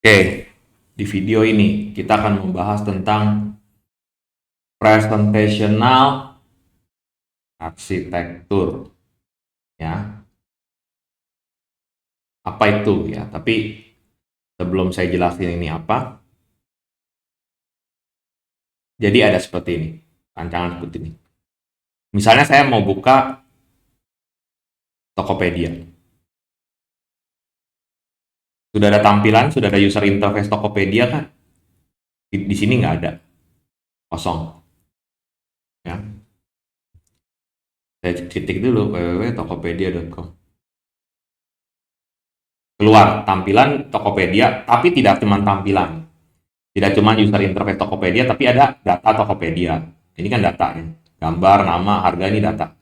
Oke, di video ini kita akan membahas tentang presentational arsitektur, ya. Apa itu ya? Tapi sebelum saya jelasin ini apa, jadi ada seperti ini, rancangan seperti ini. Misalnya saya mau buka Tokopedia. Sudah ada tampilan, sudah ada user interface Tokopedia kan? Di sini nggak ada, kosong. Ya. Saya ketik dulu www.tokopedia.com. Keluar tampilan Tokopedia, tapi tidak cuma tampilan. Tidak cuma user interface Tokopedia, tapi ada data Tokopedia. Ini kan datanya. Gambar, nama, harga, ini data.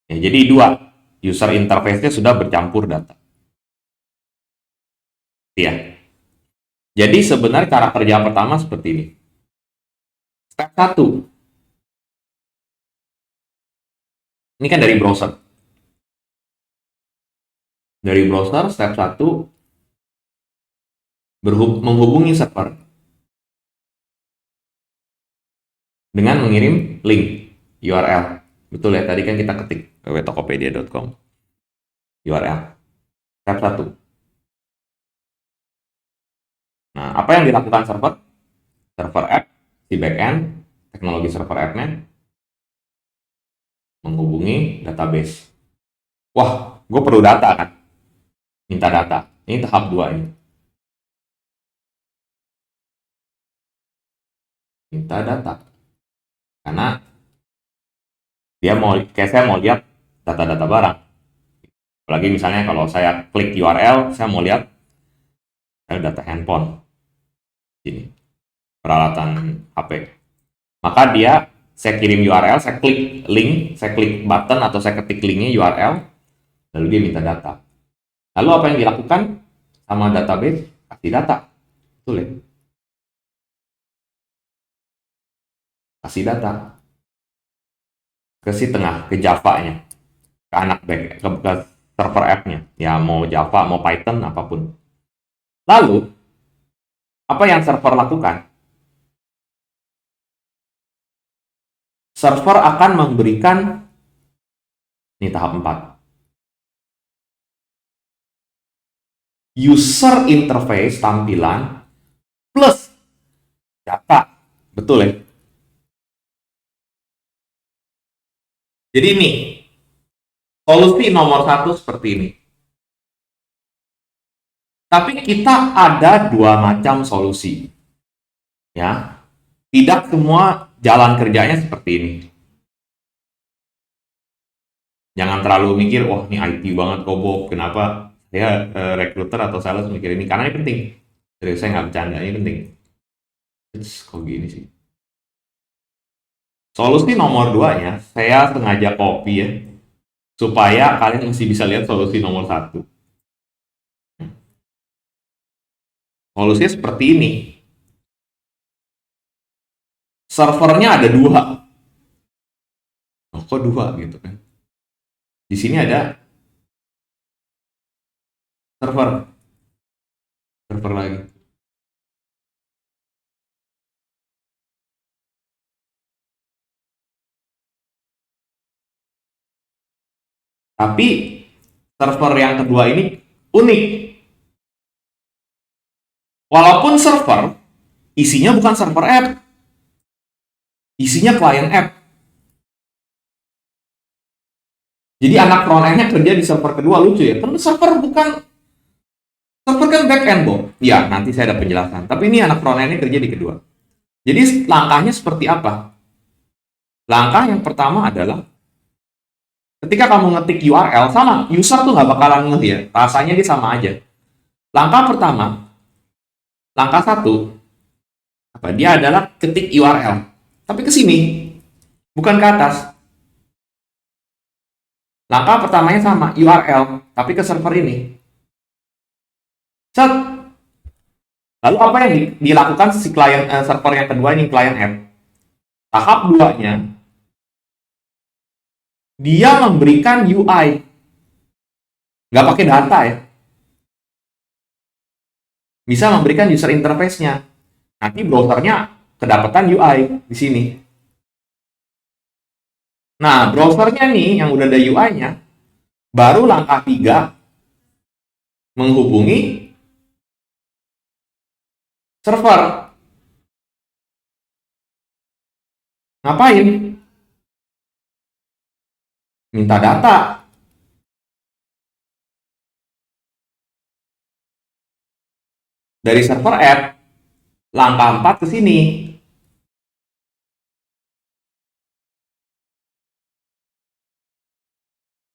Ya, jadi dua. User interface-nya sudah bercampur data. Ya. Jadi sebenarnya cara kerja pertama seperti ini. Step 1. Ini kan dari browser. Dari browser, step 1. Menghubungi server. Dengan mengirim link URL. Betul ya, tadi kan kita ketik www.tokopedia.com URL. Step 1. Nah, apa yang dilakukan server? Server app, si backend, teknologi server app-nya, menghubungi database. Wah, gue perlu data kan? Minta data. Ini tahap 2 ini. Minta data. Karena kayak saya mau lihat data-data barang. Apalagi misalnya kalau saya klik URL, saya mau lihat data handphone. Ini peralatan HP. Maka saya kirim URL, saya klik link, saya klik button atau saya ketik linknya URL, lalu dia minta data. Lalu apa yang dilakukan sama database? Kasih data. Betul ya? Kasih data ke si tengah, ke Java-nya, ke anak ke server app-nya. Ya mau Java, mau Python, apapun. Lalu, apa yang server lakukan? Server akan memberikan, ini tahap 4. User interface tampilan plus data. Betul ya? Jadi ini, solusi nomor 1 seperti ini. Tapi kita ada 2 macam solusi. Ya. Tidak semua jalan kerjanya seperti ini. Jangan terlalu mikir, wah ini IT banget Bob, kenapa saya recruiter atau sales mikir ini, karena ini penting. Serius, saya nggak bercanda, ini penting. Kok gini sih? Solusi nomor 2-nya, saya sengaja copy ya, supaya kalian masih bisa lihat solusi nomor 1. Solusinya seperti ini. Servernya ada 2. Oh, kok 2 gitu kan? Di sini ada server lagi. Tapi server yang kedua ini unik. Walaupun server, isinya bukan server app. Isinya client app. Jadi anak front end-nya kerja di server kedua, lucu ya. Kan server kan back end, Bob. Ya, nanti saya ada penjelasan. Tapi ini anak front end-nya kerja di kedua. Jadi langkahnya seperti apa? Langkah yang pertama adalah ketika kamu ngetik URL, sama, user tuh nggak bakalan ngeh ya. Rasanya dia sama aja. Langkah pertama, langkah 1, apa? Dia adalah ketik URL. Tapi ke sini, bukan ke atas. Langkah pertamanya sama, URL, tapi ke server ini. Set. Lalu apa yang dilakukan si server yang kedua ini, client app? Tahap 2-nya, dia memberikan UI. Nggak pakai data ya. bisa memberikan user interface-nya. Nanti browsernya kedapatan UI di sini. Nah, browsernya nih yang udah ada UI-nya, baru langkah 3 menghubungi server. Ngapain? Minta data. Dari server app, langkah 4 ke sini.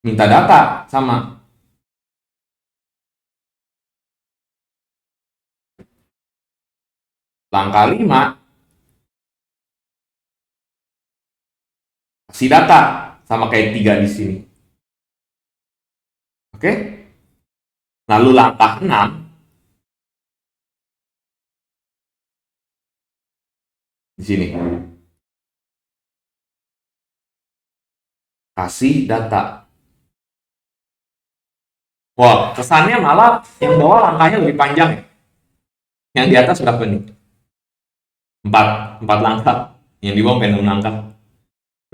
Minta data sama. Langkah 5, kasih data sama kayak 3 di sini. Oke? Lalu langkah 6, di sini. Kasih data. Wah, kesannya malah yang bawah langkahnya lebih panjang ya. Yang di atas berapa nih? 4 langkah. Yang di bawah 6 langkah.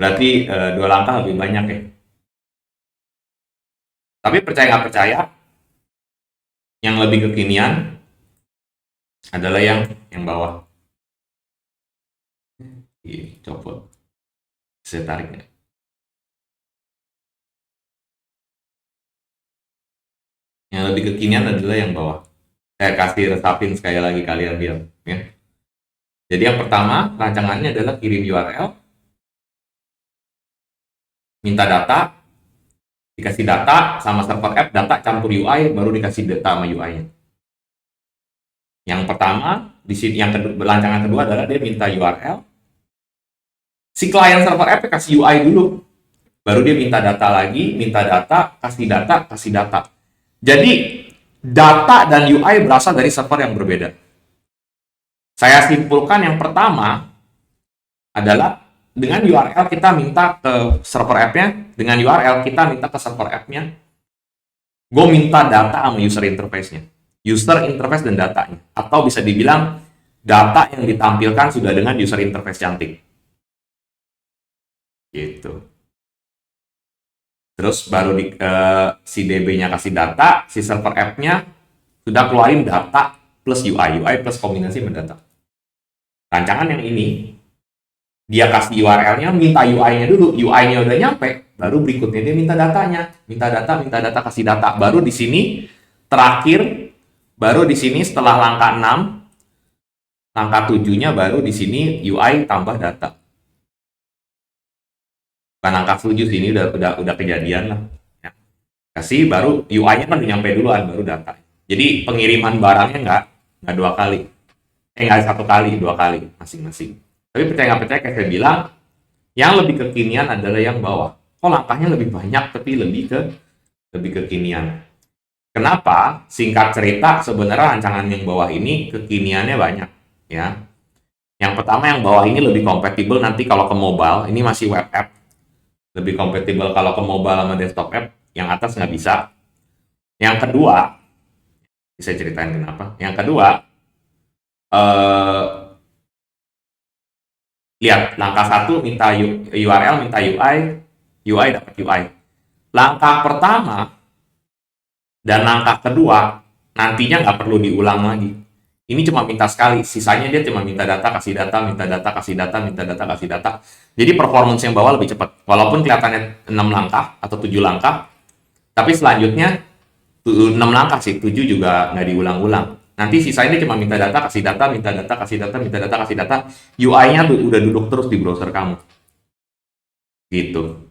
Berarti 2 langkah lebih banyak ya. Tapi percaya nggak percaya, yang lebih kekinian adalah yang bawah. Ini copot. Saya tarik ya. Yang lebih kekinian adalah yang bawah. Saya kasih resapin sekali lagi kalian lihat ya. Jadi yang pertama, rancangannya adalah kirim URL, minta data, dikasih data sama server app, data campur UI, baru dikasih data sama UI-nya. Yang pertama, di sini yang kedua, rancangan kedua adalah dia minta URL. Si klien server app kasih UI dulu. Baru dia minta data lagi, minta data, kasih data, kasih data. Jadi, data dan UI berasal dari server yang berbeda. Saya simpulkan yang pertama adalah dengan URL kita minta ke server app-nya, dengan URL kita minta ke server app-nya. Gue minta data sama user interface-nya. User interface dan datanya. Atau bisa dibilang data yang ditampilkan sudah dengan user interface cantik. Gitu. Terus baru si DB-nya kasih data, si server app-nya sudah keluarin data plus UI plus kombinasi mendata. Rancangan yang ini, dia kasih URL-nya, minta UI-nya dulu, UI-nya udah nyampe, baru berikutnya dia minta datanya, minta data, kasih data. Baru di sini terakhir, baru di sini setelah langkah 6, langkah 7-nya baru di sini UI tambah data. Langkah 7 sini udah kejadian lah. Ya. Kasih baru UI-nya kan udah nyampe duluan, baru data. Jadi pengiriman barangnya nggak 2 kali. Nggak 1 kali, 2 kali masing-masing. Tapi percaya nggak percaya, kayak saya bilang, yang lebih kekinian adalah yang bawah. Kok langkahnya lebih banyak, tapi lebih kekinian. Kenapa? Singkat cerita, sebenarnya rancangan yang bawah ini kekiniannya banyak. Ya. Yang pertama, yang bawah ini lebih kompatibel nanti kalau ke mobile. Ini masih web app. Lebih kompatibel kalau ke mobile sama desktop app. Yang atas nggak bisa. Yang kedua, bisa ceritain kenapa. Yang kedua, lihat langkah 1 minta URL, minta UI dapat UI. Langkah pertama dan langkah kedua nantinya nggak perlu diulang lagi. Ini cuma minta sekali, sisanya dia cuma minta data, kasih data, minta data, kasih data, minta data, kasih data. Jadi performance yang bawah lebih cepat. Walaupun kelihatannya 6 langkah atau 7 langkah, tapi selanjutnya 6 langkah sih, 7 juga nggak diulang-ulang. Nanti sisanya cuma minta data, kasih data, minta data, kasih data, minta data, kasih data. UI-nya tuh udah duduk terus di browser kamu. Gitu.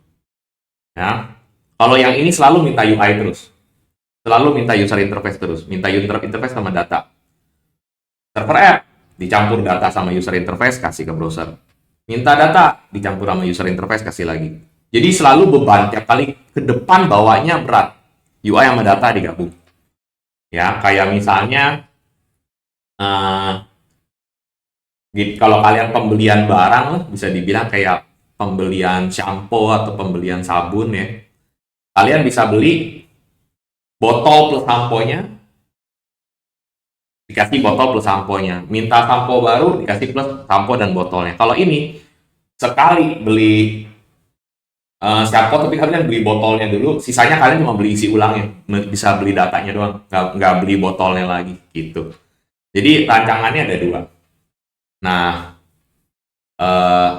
Ya. Kalau yang ini selalu minta UI terus. Selalu minta user interface terus. Minta user interface sama data. Server app dicampur data sama user interface, kasih ke browser. Minta data dicampur sama user interface, kasih lagi. Jadi selalu beban tiap kali ke depan bawanya berat. UI sama data digabung. Ya, kayak misalnya kalau kalian pembelian barang bisa dibilang kayak pembelian shampoo atau pembelian sabun ya. Kalian bisa beli botol plus sampo-nya dikasih botol plus sampo-nya. Minta sampo baru, dikasih plus sampo dan botolnya. Kalau ini, sekali beli sampo, tapi kalian beli botolnya dulu, sisanya kalian cuma beli isi ulangnya, bisa beli datanya doang, nggak beli botolnya lagi, gitu. Jadi rancangannya ada dua. Nah, eh,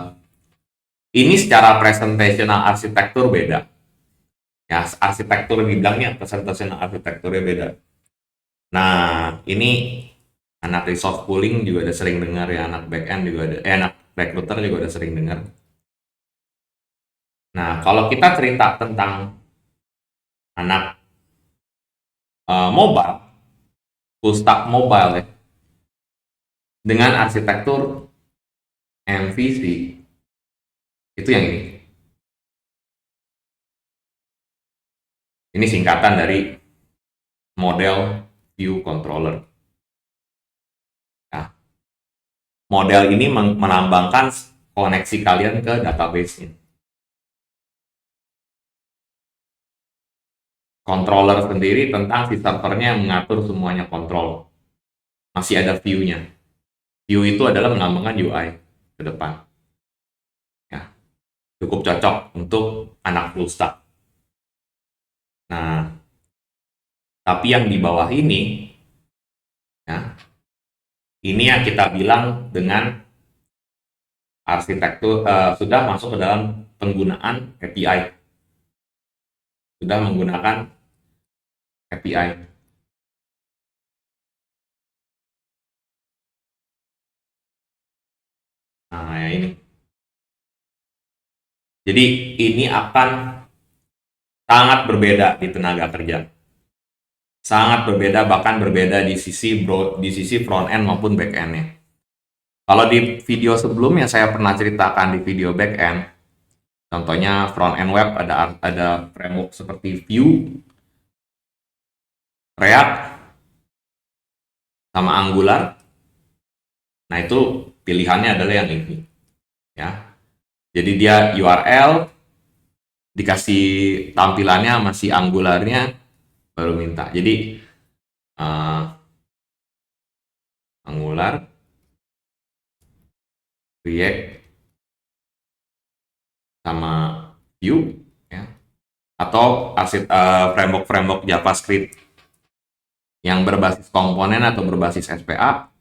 ini secara presentational arsitektur beda. Ya, arsitektur dibilangnya presentational arsitekturnya beda. Nah, ini anak resource pooling juga udah sering dengar ya, anak backend juga ada, anak recruiter juga udah sering dengar. Nah, kalau kita cerita tentang anak mobile, full stack mobile ya, dengan arsitektur MVC, itu yang ini. Ini singkatan dari model view controller. Nah, model ini melambangkan koneksi kalian ke database-nya. Controller sendiri tentang si servernya yang mengatur semuanya kontrol. Masih ada view-nya. View itu adalah melambangkan UI ke depan. Ya, cukup cocok untuk anak full stack. Nah, tapi yang di bawah ini, ya, ini yang kita bilang dengan arsitektur sudah masuk ke dalam penggunaan API. Sudah menggunakan API. Nah, ya ini. Jadi ini akan sangat berbeda di tenaga kerja. Sangat berbeda, bahkan berbeda di sisi front end maupun back end-nya. Kalau di video sebelumnya saya pernah ceritakan di video back end, contohnya front end web ada framework seperti Vue, React, sama Angular. Nah, itu pilihannya adalah yang ini. Ya. Jadi dia URL, dikasih tampilannya masih Angularnya, baru minta. Jadi Angular, React, sama Vue, ya. Atau framework JavaScript yang berbasis komponen atau berbasis SPA,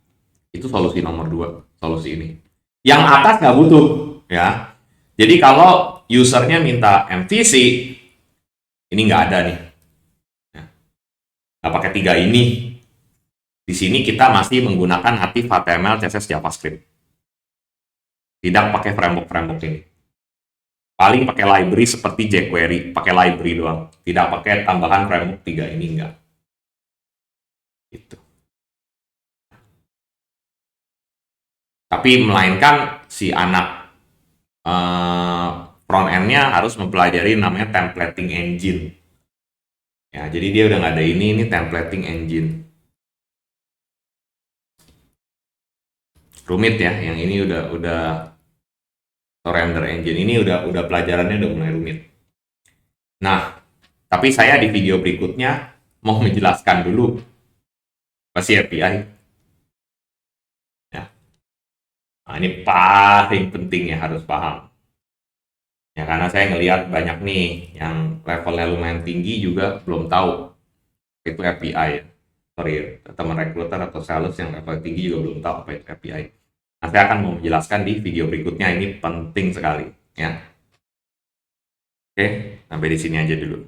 itu solusi nomor 2, solusi ini. Yang atas nggak butuh, ya. Jadi kalau usernya minta MVC, ini nggak ada nih. Ya. Nggak pakai 3 ini. Di sini kita masih menggunakan native HTML, CSS, JavaScript. Tidak pakai framework ini. Paling pakai library seperti jQuery, pakai library doang. Tidak pakai tambahan framework 3 ini, enggak. Gitu. Tapi melainkan si anak front end-nya harus mempelajari namanya templating engine. Ya, jadi dia udah nggak ada ini templating engine. Rumit ya, yang ini udah render engine ini udah pelajarannya udah mulai rumit. Nah, tapi saya di video berikutnya mau menjelaskan dulu apa sih API. Ya. Nah, ini paling penting ya, harus paham. Ya, karena saya ngelihat banyak nih yang levelnya lumayan tinggi juga belum tahu itu API ya. Sorry, teman recruiter atau sales yang level tinggi juga belum tahu apa itu API. Nah, saya akan mau menjelaskan di video berikutnya, ini penting sekali ya. Oke, sampai di sini aja dulu.